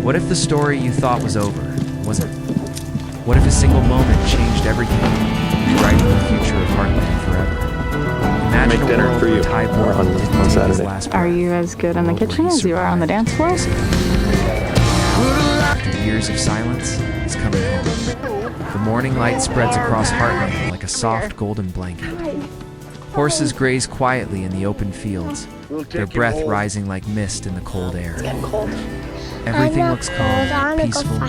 What if the story you thought was over wasn't? What if a single moment changed everything, rewriting the future of Heartland forever? Imagine a world where Ty Borden didn't take his last breath. Are you as good in the kitchen as you are on the dance floor? After years of silence, he's coming home. The morning light spreads across Heartland like a soft golden blanket. Horses graze quietly in the open fields, their breath rising like mist in the cold air. Everything looks calm, peaceful,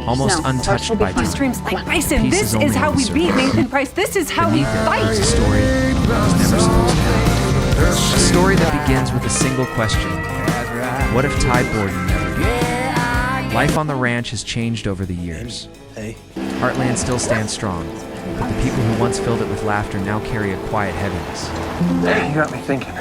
almost untouched by time. Streams like bison. This is how we beat Nathan Price. This is how we fight. There's a story that was never supposed to happen. A story that begins with a single question. What if Ty Borden never did? Life on the ranch has changed over the years. Heartland still stands strong, but the people who once filled it with laughter now carry a quiet heaviness. Hey, you got me thinking.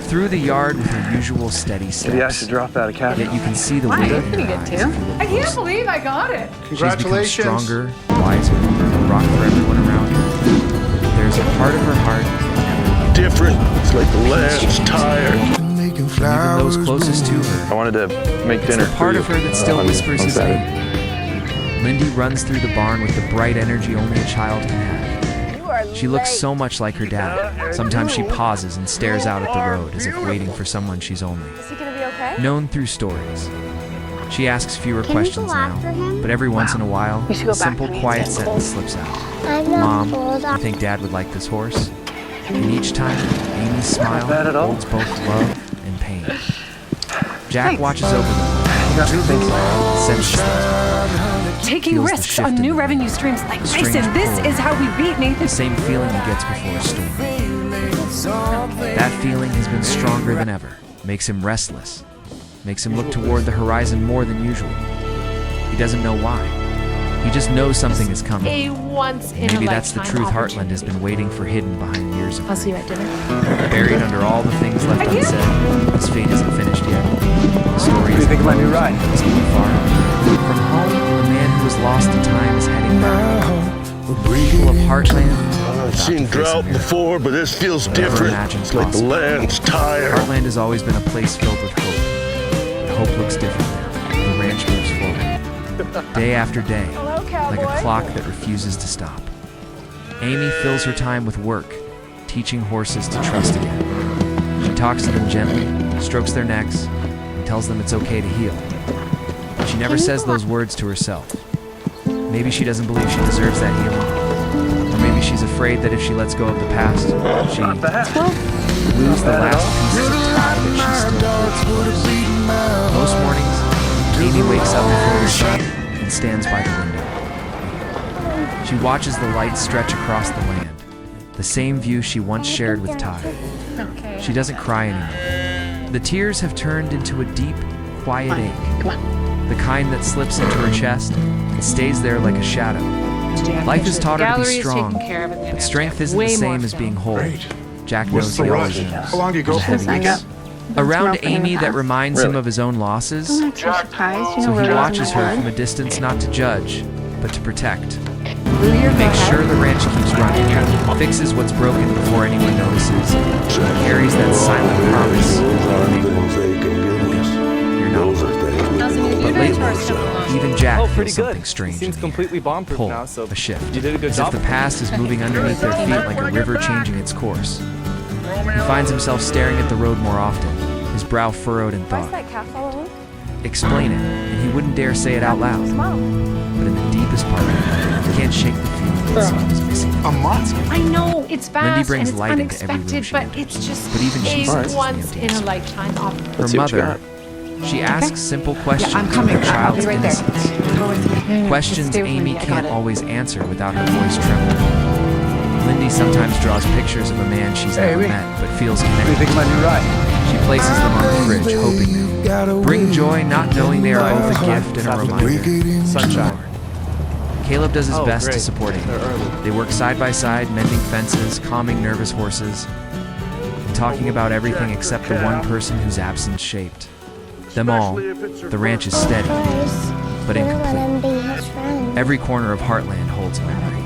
Through the yard with her usual steady steps. Maybe I should drop out of captain. Yet you can see the weight in her eyes. I can't believe I got it. Congratulations. She's become stronger, wiser, a rock for everyone around her. There's a part of her heart that never different. It's like the land's tired. even those closest to her. I wanted to make dinner It's the part of her that still whispers his name. Lyndy runs through the barn with the bright energy only a child can have. She looks so much like her dad. Sometimes she pauses and stares out at the road as if waiting for someone she's only known through stories. She asks fewer questions now, but every once in a while, a simple, quiet sentence slips out. Mom, you think Dad would like this horse? And each time, Amy's smile holds both love and pain. Jack watches over them, senses Taking risks on new revenue streams like bison. This is how we beat Nathan. the same feeling he gets before a storm. That feeling has been stronger than ever, makes him restless, makes him look toward the horizon more than usual. He doesn't know why. He just knows something is coming. A once-in-a-lifetime Maybe that's the truth Heartland has been waiting for, hidden behind years of I'll see you at dinner. buried under all the things left unsaid. His fate isn't finished yet. The story is think of my new ride? It's moving far. From home, a man who was lost to time is heading back. The people of Heartland. I've seen drought before, but this feels different. It's like the land's tired. Heartland has always been a place filled with hope. But hope looks different now. The ranch moves forward. Day after day, like a clock that refuses to stop. Amy fills her time with work, teaching horses to trust again. She talks to them gently, strokes their necks, and tells them it's okay to heal. But she never says those words to herself. Maybe she doesn't believe she deserves that healing. Or maybe she's afraid that if she lets go of the past, she will lose the last pieces of time that she still holds. Most mornings, Amy wakes up before the sun and stands by the window. She watches the light stretch across the land, the same view she once shared with Ty. She doesn't cry anymore. The tears have turned into a deep, quiet ache, the kind that slips into her chest and stays there like a shadow. Life has taught her to be strong, but strength isn't the same as being whole. Jack knows he always knows. How long do you go for? Around Amy that reminds him of his own losses, I'm not so surprised. You so know he we're watches her from a distance not to judge, but to protect. Makes sure the ranch keeps running, fixes what's broken before anyone notices, carries that silent promise. You're not alone. But lately, even Jack feels something strange. Seems in the completely air. bomb-proof Pull, now, so a shift. you did a good As job. if the past is moving underneath their feet like a river changing its course. He finds himself staring at the road more often, his brow furrowed in thought. Explain it, and he wouldn't dare say it out loud. But in the deepest part of him, he can't shake the feeling that something is missing. A month? I know it's fast and brings it's light into every room unexpected, she but enters. it's just But even she a senses the once-in-a-lifetime opportunity. Her see what you mother, she asks simple questions of her child's innocence. Questions Amy can't always answer without her voice trembling. Lyndy sometimes draws pictures of a man she's never met but feels What do you connected think of my new ride? She places them on the fridge, hoping they bring joy, not knowing they are both a gift and a reminder. Sunshine. Caleb does his best to great. support They're Amy. early. They work side by side, mending fences, calming nervous horses, and talking about everything except the one person whose absence shaped them all. The ranch is steady, but incomplete. Every corner of Heartland holds a memory.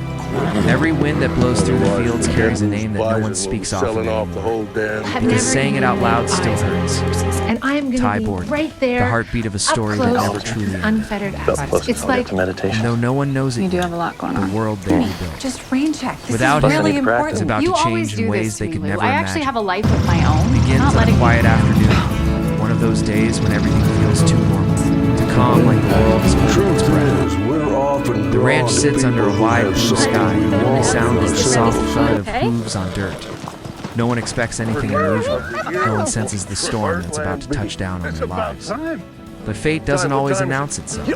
Every wind that blows through the fields carries a name that no one speaks often anymore. Because saying it out loud still hurts. And I'm Ty gonna be Borden, right there, the heartbeat of a story that up never close, truly ended. unfettered access. It's like And though no one knows it You do yet, have a lot going the on. world they rebuilt just rain check. This Without is him, really is important. about You to always change do in this ways to they me, could Lou. never I actually imagine. have a life of my own. I'm Begins not on a letting quiet you. afternoon, one of those days when everything feels too normal, too calm like the world is holding its breath. The ranch sits under a wide blue sky. The only sound is the soft thud of hooves on dirt. No one expects anything unusual. No one senses the storm that's about to touch down on their lives. But fate doesn't always announce itself.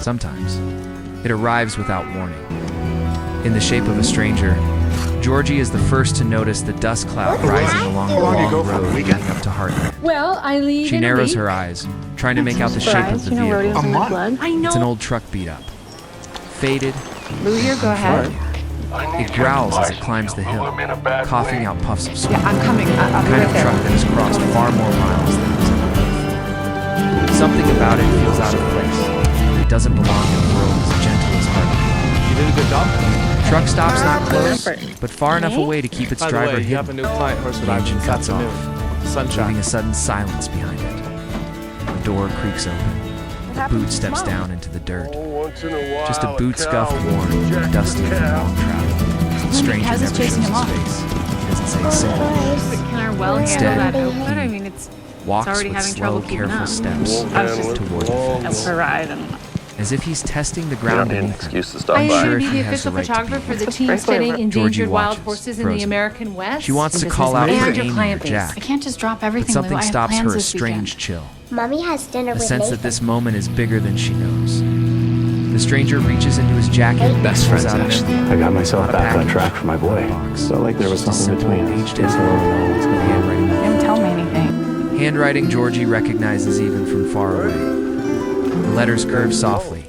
Sometimes, it arrives without warning. In the shape of a stranger, Georgie is the first to notice the dust cloud rising along the long road leading up to Heartland. Well, I leave. She narrows her eyes, trying to make out the shape of the You know vehicle. rodeos in my blood? I know. It's an old truck beat up. Faded, Lou, here, go ahead. it growls as it climbs the hill, coughing out puffs of smoke. Yeah, I'm coming. I'll be The kind right of there. truck that has crossed far more miles than it's ever lived. Something about it feels out of place. It doesn't belong in a world as gentle as Heartland. You did a good job. Truck stop's not close, but far enough away to keep its By the driver way, you have a hidden. new client horse The arriving engine this cuts afternoon. off, Sunshine. leaving a sudden silence behind it. The door creaks open. The boot steps down into the dirt. Just a boot scuffed, worn, dusty from long travel. The stranger Kaz is never shows chasing his him off. face. He doesn't say a single word. Can our well Instead, handle that output? I he mean, it's Walks already with having slow, trouble keeping careful up. steps I was just toward the out fence, for a ride and as if he's testing the You don't ground need an beneath him. excuse to stop I am by. Sure, going to if be he the has official the right to photographer be for here. the team Georgie studying endangered wild watches, horses in frozen. the American West. She wants to This call is out and for your Amy or client base. Jack, I can't just drop but everything. something Lou. I have stops plans her a this strange weekend. chill. Mommy has dinner A with sense that Nathan. this moment is bigger than she knows. The stranger reaches into his jacket and Best pulls friends, out an actually. envelope. I got myself Not a back on package, track for my boy. box. Felt like there was Just a something simple between us. aged Just a envelope. little know what's going on. Handwriting. You didn't tell me anything. Handwriting Georgie recognizes even from far away. The letters curve softly.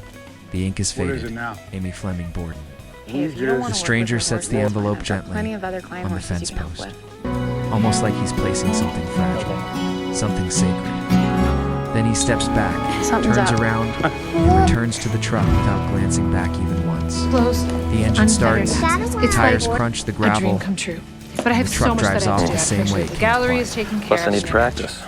The ink is faded. Amy Fleming Borden. Hey, if you don't wanna The work stranger with sets horses, the envelope I've got gently plenty of other client on the horses you fence can help post, with. almost like he's placing something fragile, something sacred. Then he steps back, Something's turns up. around, and returns to the truck without glancing back even once. Close. The engine Unfettered starts, access. the It's tires like crunch the a dream gravel. come true. But I have the so truck much that drives I have off to the do. same way it The came gallery flying. is taken care Plus, I of. need practice.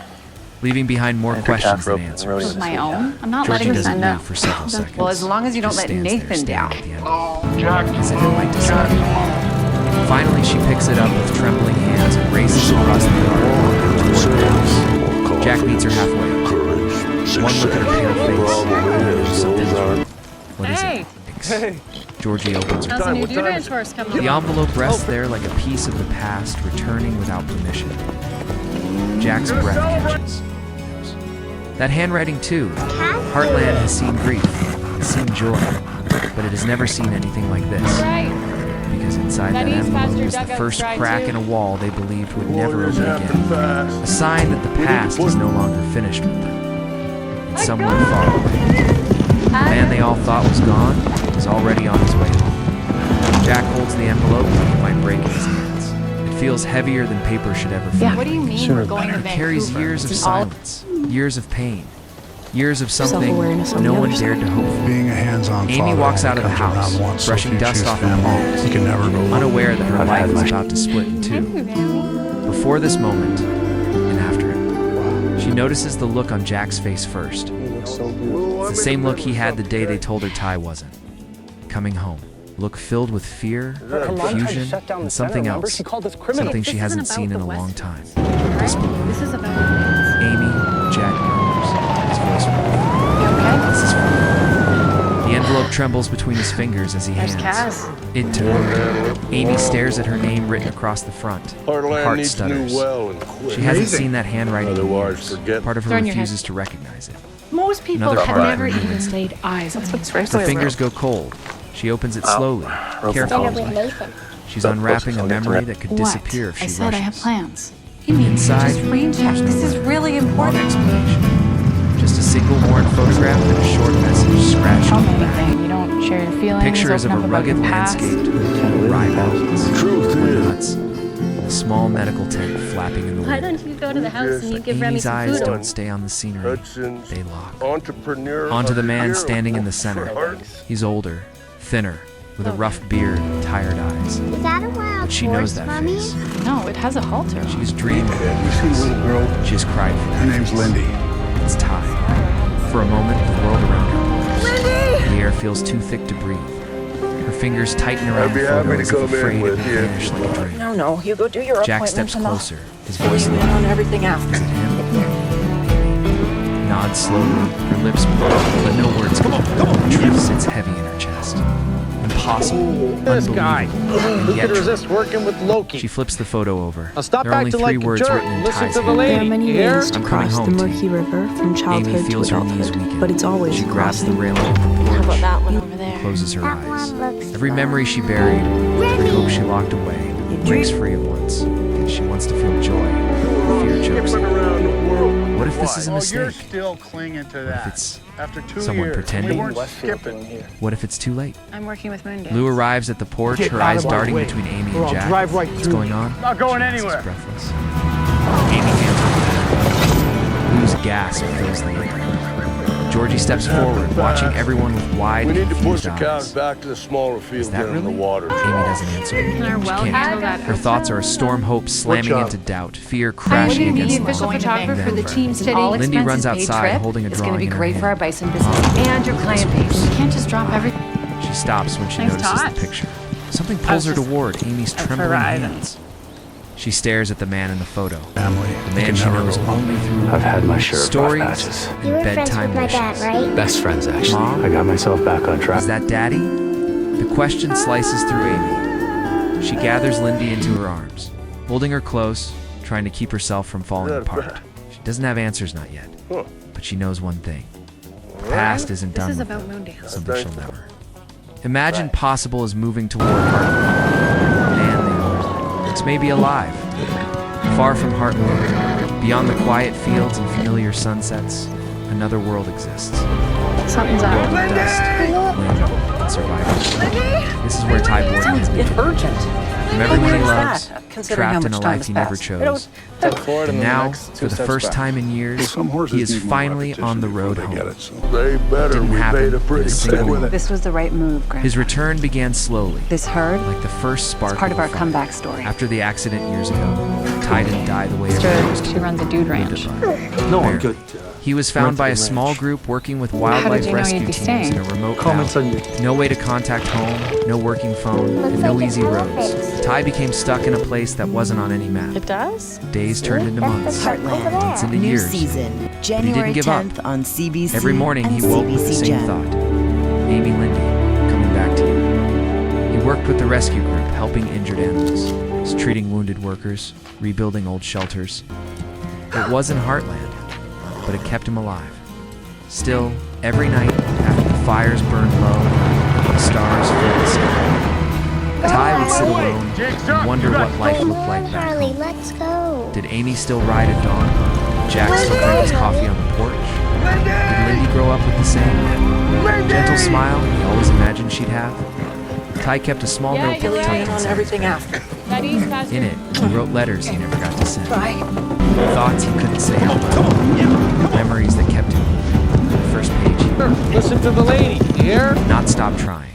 Leaving behind more Anchor questions calf than rope and answers. rodeo. With my own? I'm not Georgie letting doesn't this end move up. for several seconds. Well, as long as you don't Just let stands there Nathan staring down. at the envelope, as if it might decide. Finally, she picks it up with trembling hands and races across the yard toward the house. Jack meets her halfway. One look at her pale face. Something's wrong. What is Hey. it? Thanks. Georgie opens her. How's the new deodorant horse coming The along? envelope rests there like a piece of the past, returning without permission. Jack's breath catches. That handwriting too. Heartland has seen grief, has seen joy, but it has never seen anything like this. Because inside that envelope is the first crack in a wall they believed would never open again. A sign that the past is no longer finished with them. And somewhere far away, the man they all thought was gone is already on his way home. Jack holds the envelope like it might break in his hands. It feels heavier than paper should ever feel. What do you mean we're going to It Vancouver? carries years of It's all- silence, years of pain, years of something Self-awareness on no the one other dared to side. hope for. Being a hands-on Amy father walks only out of the comes house, around once, so brushing if you dust choose off her family, palms, you can never go wrong. unaware that her I've life had is my- about to split in two. Before this moment, and after it, she notices the look on Jack's face first. It's the same look he had the day they told her Ty wasn't. Coming home. Look filled with fear, confusion, and something else. Something she hasn't seen in a long time. Disbelief. This is about Amy, Jack murmurs. His voice You okay? This is fun. The envelope trembles between his fingers as he There's hands Kaz. it to her. Amy stares at her name written across the front. Her Heartland heart needs to do stutters. well and quick. She hasn't seen that handwriting in Otherwise, years. forget. Part of her Throw in your refuses to recognize it. Most people Another have part never of her even needs. laid eyes on What's me. right Her fingers go cold. She opens it slowly, Dinner carefully. with Nathan. She's unwrapping a memory that could What? disappear if she I said I have rushes. plans. You mean Inside, just rain check? there's no This is letter. really Long important. explanation. Just a single worn photograph and a short message scratched Tell on me the back. anything. You don't share your feelings. Pictures of open a up about rugged your past. landscape, rye mountains, nuts, and a small medical tent flapping in the Why wind. don't you go to the house and you give Remy Amy's some eyes food? don't stay on the scenery. Hudson's They lock. Entrepreneur Onto the of man Year standing in the Award center. for art. He's older, thinner, with a rough beard and tired eyes. Is that a wild But she knows horse, that Mommy? face. No, it has a halter. She's dreamed of that You see face. the little girl? She has cried for Her that name's face. Lyndy. It's Ty. For a moment, the world around her moves. The air feels too thick to breathe. Her fingers tighten around I'd be the photo happy to as if come in afraid it will with you. vanish like a dream. No, you go do your Jack appointment steps and I'll closer, his fill voice you in low. on everything after. Is it him? Amy. Nods slowly, her lips move, but no words come. The truth sits heavy in her chest. Impossible. This guy. And Who yet could resist working with Loki? She flips the photo over. Now stop There are only acting 3 like a words jerk. written in Listen Ty's to the hand. lady. There are many You hear? ways to I'm coming cross home the to murky you. river from childhood Amy to feels her knees adulthood, weaken. but it's always She grabs the crossing. railing of the How about porch, that one over there? closes her That eyes. one looks Every fun. memory she buried, every hope she locked away, breaks free at once. She wants to feel joy. Fear chokes Skipping her. around the world. What if this is a Oh, you're mistake? still clinging to that. it's After 2 someone years, pretending? we weren't skipping. What if it's too late? I'm working with Moondance. Lou arrives at the porch, Get her out eyes of my darting way, between Amy or and I'll Jack. drive right What's through going you. on? Not going She asks, anywhere. breathless. Amy hands her. Lou's gasp fills the air. Georgie steps forward, watching everyone with wide, We need to push confused the cows eyes. back to the smaller field Is that down in the really? water. Amy doesn't answer. Can our well She handle can't. that? Her thoughts are a storm hope slamming job? into doubt, fear I'm crashing going to be against the the official wall. photographer for the Denver. Team City. All Lyndy expenses runs paid outside, trip. holding a It's going to drawing be in her great for our hand. bison business and your client base. You can't just drop everything. She stops when she Nice notices tots. the picture. Something pulls her just toward Amy's out for a trembling ride. hands. She stares at the man in the photo. Family. The man she knows only through I've had my share of rough stories patches. You and were friends bedtime with my wishes. dad, right? Best friends, actually. Mom? I got myself back on track. Is that Daddy? The question slices through Amy. She gathers Lyndy into her arms, holding her close, trying to keep herself from falling Not apart. bad. She doesn't have answers, not yet. Huh. But she knows one thing. The past isn't done This is with about her. Moondance. Something she'll never. Imagine Possible is moving toward Heartland. Man they know. It's maybe alive. Far from Heartland, beyond the quiet fields and familiar sunsets, another world exists. Something's A world up. of dust, wind, and survival. This is where Ty Borden Sounds has been. urgent. From everyone he Why is loves, that, considering how trapped in a much time life has he never passed? chose. Step forward And and then the now, next for two the steps first back. time in years, Some horses he is need more finally repetition on the before road they get home. it, so. They better. Didn't We happen made a in pretty a single penny. moment. This was the right move, Grandpa. His return began slowly, This herd like the first spark is part of our fire. comeback story. After the accident years ago, Ty didn't die the way everyone used She to. runs a dude ranch. No, I'm Barely. good. He was found by a Ranch. small group working with How wildlife did you know rescue you'd be teams staying? in a remote Comments valley. on you. No way to contact home, no working phone, and Looks no like easy an roads. elephant. Ty became stuck in a place that wasn't on any map. It does? Days turned into months, Heartland. months into years. season. But he didn't give up. on CBC. Every morning he woke with the same thought. Amy Lyndy, coming back to you. He worked with the rescue group, helping injured animals, was treating wounded workers, rebuilding old shelters. It wasn't Heartland, but it kept him alive. Still, every night, after the fires burned low, and the stars filled the sky, Ty would sit alone and wonder what life looked like back Charlie, home. let's go. Did Amy still ride at dawn? Did Jack still drink his coffee on the porch? Did Lyndy grow up with the same gentle smile he always imagined she'd have? Ty kept a small notebook Fill you tucked in on inside his everything bag. after. In it, he wrote letters he never got to send. Bye. Thoughts he couldn't say out loud. Memories that kept him. The first page, he Listen to the lady. You hear? would not stop trying.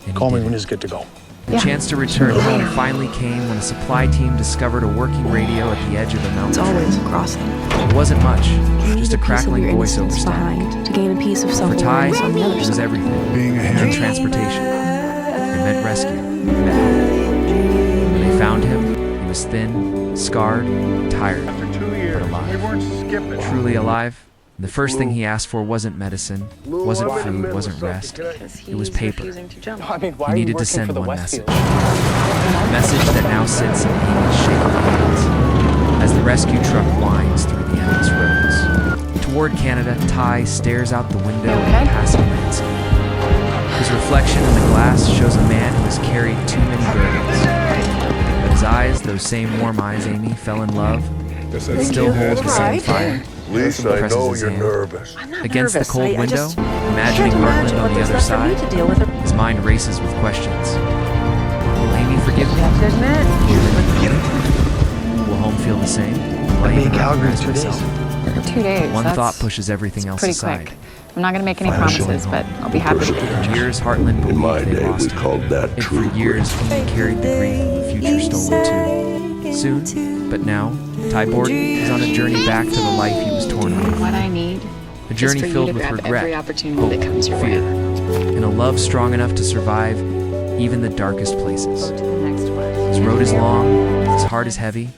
And Call he me didn't. when he's good to go. The chance to return home finally came when a supply team discovered a working radio at the edge of a It's mountain. always crossing. It wasn't much, You just need a a piece of crackling your voiceover innocence static. behind to gain a piece of For Ty, self-awareness on the other it was side. everything. Being a It meant hand. transportation. It meant rescue. It meant hope. When they found him, he was thin, scarred, tired, After 2 years, but alive. we weren't skipping. truly alive. The first thing he asked for wasn't medicine, wasn't food, wasn't rest. It was paper. I mean, why He are you needed to working send for the one Westfield? message. A message that now sits in Amy's shaking hands as the rescue truck winds through the endless roads. Toward Canada, Ty stares out the window at the passing landscape. His reflection in the glass shows a man who has carried too many burdens. But his eyes, those same warm eyes Amy fell in love, still hold the same fire. Lisa, I Presses know his you're hand. nervous. Against the nervous. cold I window, just imagining can't imagine Heartland on what the there's other left for me side, to deal with. his mind races with questions. Will Amy forgive me? Isn't it? Will home feel the same? Will I I'll be in even Calgary in recognize 2 days. myself? 2 days. One That's thought pushes everything else pretty aside. quick. I'm not gonna make any promises, but I'll be happy to give it a For try. years, Heartland In my believed they day, we lost him. called that And for true years, grit. he carried the grief of the future stolen too. Soon, but now, Ty Borden is on a journey back to the life he was torn away from. What I need A journey is for you filled to with grab regret, every opportunity hope, that comes your fear, way. and a love strong enough to survive even the darkest places. Go to the next one. His road is long, his heart is heavy,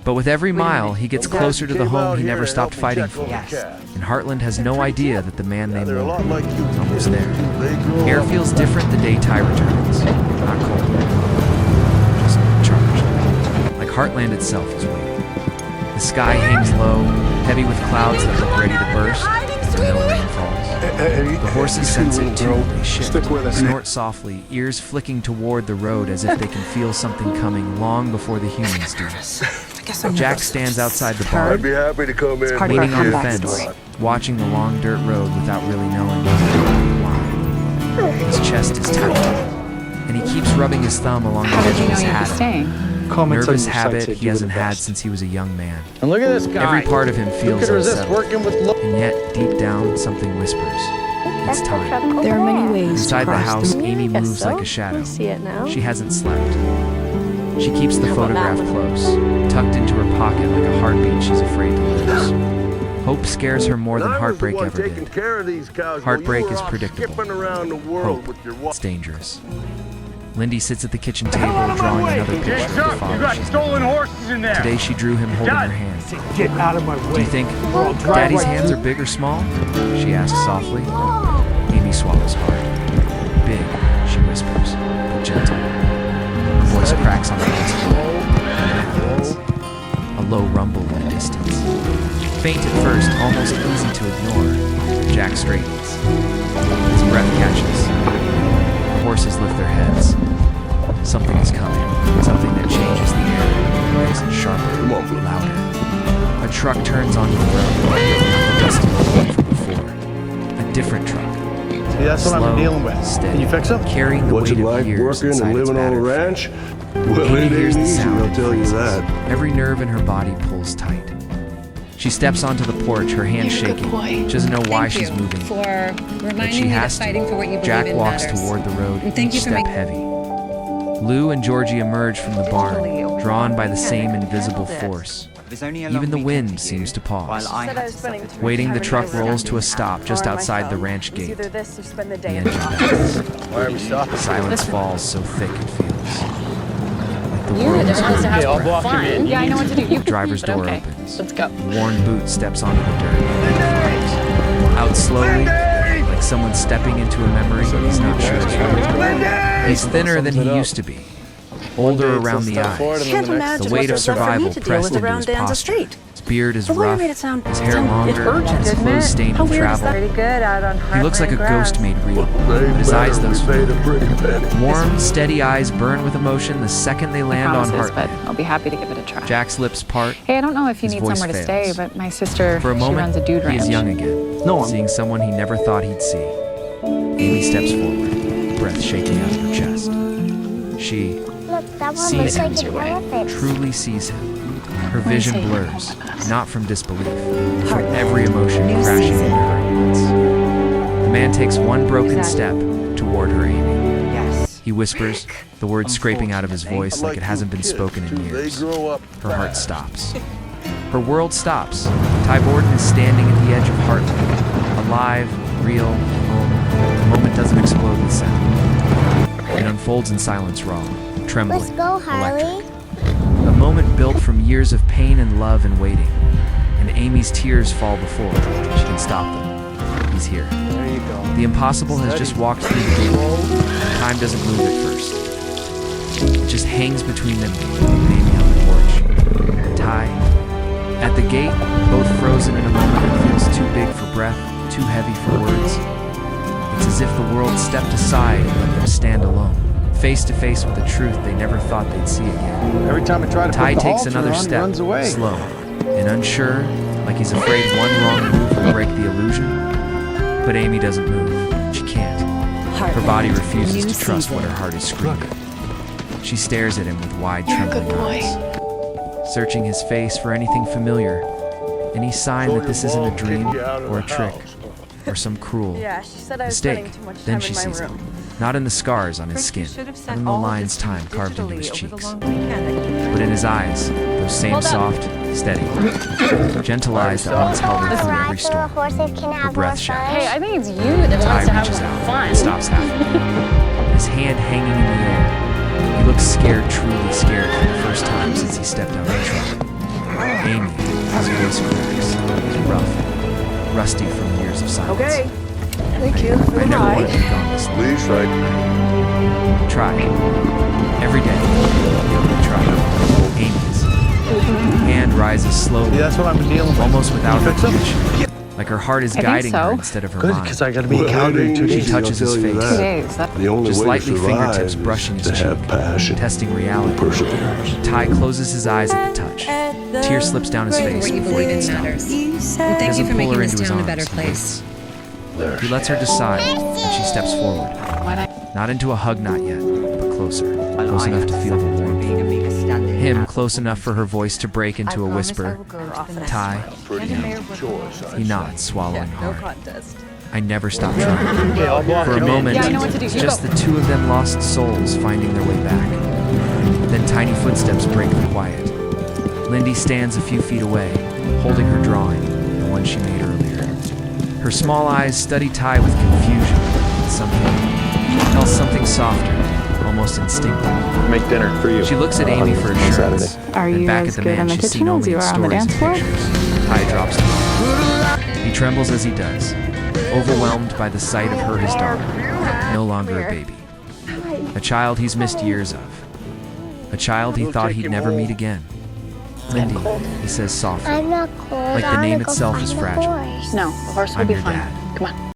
but with every mile, he gets closer to the home he never stopped fighting for. And Heartland has no idea that the man they They're a lot mourn like you. is almost there. They grow Air up. feels different the day Ty returns. Not cold, just charged. Like Heartland itself is waiting. The sky hangs low, heavy with clouds that look ready to burst, but no rain falls. The horses sense it too. They shift, Stick with us. snort softly, ears flicking toward the road as if they can feel something coming long before the humans do. Jack stands outside the I'd barn, be happy to come in. part of leaning our on the comeback fence, story. watching the long dirt road without really knowing why. His chest is tight, and he keeps rubbing his thumb along the How edge did you of know his you'd be hat. staying? Nervous habit he hasn't had since he was a young man. And look at this guy. Every part of him Who feels could resist unsettled, working with and yet deep down something whispers, it's time. There are many ways Inside to the cross house, the Amy Guess moves so. like a shadow. I see it now. She hasn't slept. She keeps the How about photograph that close, tucked into her pocket like a heartbeat she's afraid to lose. Hope scares her more than heartbreak ever did. Heartbreak is predictable. Hope, it's dangerous. Lyndy sits at the kitchen table drawing another picture of the You father got she's stolen horses in there. Today she drew him holding her hand. Get out of my way. Do you think Daddy's hands are big or small? She asks softly. Amy swallows hard. Big, she whispers, but gentle. Her voice cracks on the desk floor. And it happens. A low rumble in the distance. Faint at first, almost easy to ignore. Jack straightens. His breath catches. The horses lift their heads. Something is coming. Something that changes the air, makes it sharper, louder. A truck turns onto the road, dusty road from before. A different truck. See, that's what Slow, I'm dealing with. steady, Can you fix them? carrying the What's weight it of like years working inside and its living on a battered ranch? frame. Well, Amy it hears ain't the easy, sound I'll and tell you freezes. that. Every nerve in her body pulls tight. She steps onto the porch, her hands You're a good shaking. boy. She doesn't know why Thank she's you moving, for but reminding she me has that fighting for what you to. believe Jack in walks matters. toward the road, And thank each you for step making- heavy. Lou and Georgie emerge from the barn, drawn by the same invisible force. Even the wind seems to pause. Waiting, the truck rolls to a stop just outside the ranch gate. The engine dies. Why are we stopping? Silence falls so thick it feels like the You're world is supposed to going have to more fun. Yeah, I know what to do. You The driver's but door okay. opens. Let's go. A worn boot steps onto the dirt. Out slowly, like someone stepping into a memory he's not sure is real. He's thinner than he used to be. Older around the eyes. Can't The weight of survival pressed into his posture. His beard is rough, his hair longer, his clothes stained with travel. Pretty good out on He looks like a grass. ghost made real, They but his eyes better those be paid a pretty penny. warm, steady eyes burn with emotion the second they land on Promises, but Heartland. I'll be happy to give it a try. Jack's lips part. Hey, I don't know if you His need voice somewhere to fails. stay, but my sister, For a she moment, runs a dude he ranch. is young again, No, I'm- seeing someone he never thought he'd see. Amy steps forward, breath shaking out of her chest. She sees him, truly sees him. Her vision blurs, not from disbelief, from every emotion crashing into her at once. The man takes one broken step toward her, Amy. Yes. He whispers, the words scraping out of his voice like it hasn't been spoken in They years. grow up. Her heart stops. Her world stops. Ty Borden is standing at the edge of Heartland. Alive, real, home. The moment doesn't explode with sound. It unfolds in silence raw, trembling, Let's go, Harley. electric. A moment built from years of pain and love and waiting. And Amy's tears fall before she can stop them. He's here. There you go. The impossible has just walked through the gate. Time doesn't move at first. It just hangs between them and Amy on the porch. Ty. At the gate, both frozen in a moment that feels too big for breath, too heavy for words. It's as if the world stepped aside and let them stand alone, face to face with the truth they never thought they'd see again. Every time I try to Ty put the takes halter another on, he step, runs away. slow and unsure, like he's afraid one wrong move will break the illusion. But Amy doesn't move. She can't. Her body refuses to trust what her heart is screaming. She stares at him with wide, You're a trembling good boy. eyes, searching his face for anything familiar, and Any sign that this isn't a dream or a trick or some cruel Yeah, she said I was mistake. spending too much Then time she in my sees room. it. Not in the scars on his skin, but in the lines time carved into his cheeks. But But in his eyes, those same soft, steady, gentle eyes that once held her through every storm. Her breath shatters. Hey, I think it's you that Ty wants to have reaches some out fun. and stops halfway. His hand hanging in the air. He looks scared, truly scared for the first time since he stepped out of the truck. Amy, his voice cracks. He's rough, rusty from years of silence. Okay. Thank you. I never wanted to be gone this long. Please, I Try. Every day. You try. Amy's. Hand rises slowly, that's what I'm dealing with. almost without Can you fix 'em? recognition. Like her heart is think guiding her so. instead of her Good, mind. because I got to be Well, in Calgary in 2 it ain't days. She touches his I'll tell you face. that. 2 days. That, The only Just way lightly to survive fingertips brushing is his to have cheek, passion, testing reality. perseverance. Ty closes his eyes at the touch. A tear slips down his face What you before he believe can in stop. matters. And He thank you doesn't for pull making her this into his town a arms. better place. He lets her decide, and she steps forward. Not into a hug, not yet, but closer. Close enough to feel the warmth. Him close enough for her voice to break into a whisper. Ty, he nods, swallowing hard. I never stop trying. Okay, I'll block For a him in. moment, Yeah, I know what to do. it's You just go. the two of them lost souls finding their way back. Then tiny footsteps break the quiet. Lyndy stands a few feet away, holding her drawing, the one she made earlier. Her small eyes study Ty with confusion and something else, something softer, almost instinctive. Make dinner for you. She looks at Amy for assurance. Are Then you back as at the good man on the she's kitchen seen as only you in are on the stories and dance floor? pictures. Ty drops the ball. He trembles as he does, overwhelmed by the sight of her, his daughter, no longer a baby. A child he's missed years of. A child he thought he'd never meet again. Lyndy, he says softly, I'm not cold. like the name itself is fragile. no, the horse will I'm be your fine. dad. Come on.